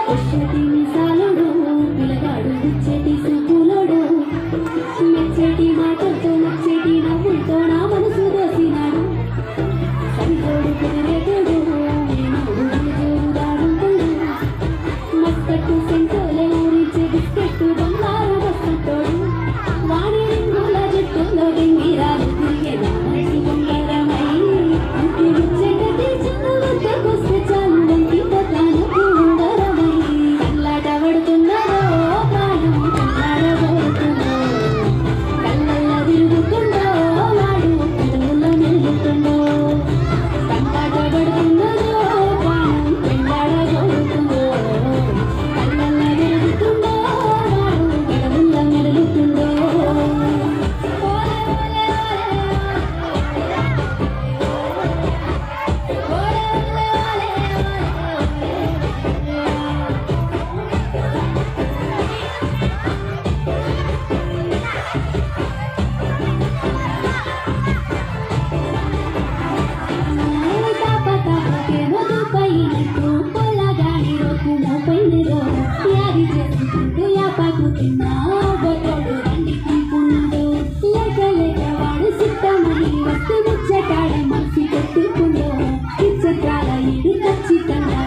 ముచ్చటి మిసాలుడు పిలగాడు ముచ్చటి సూపులోడు మెచ్చటి మాటలతో నచ్చేటి నవ్వులతో నా మనసు దోసినాడు సరితోడు కుదిరేతోడు మస్కట్టు సెంటోలే ఊరించే బిస్కెట్టు బంగారు బస్కట్టోడు వాడి రింగుల జట్టులో వెంగిరాలు తిరిగే నా మనసు బంగారమై ఇంటి ముచ్చటటి చిన్న వద్దకొస్తే చాలు వంటి పతాను కూడరమై కల్లాట పడుతున్నదో ప్రాణం కల్లాడబోతుందో కళ్ళల్లో తిరుగుతుందో వాడు కళ్ళల్లో మెలుగుతుందో కల్లాట పడుతున్నదో ప్రాణం కల్లాడబోతుందో కళ్ళల్లో తిరుగుతుందో వాడు కళ్ళల్లో మెలుగుతుందో ఖచ్చితంగా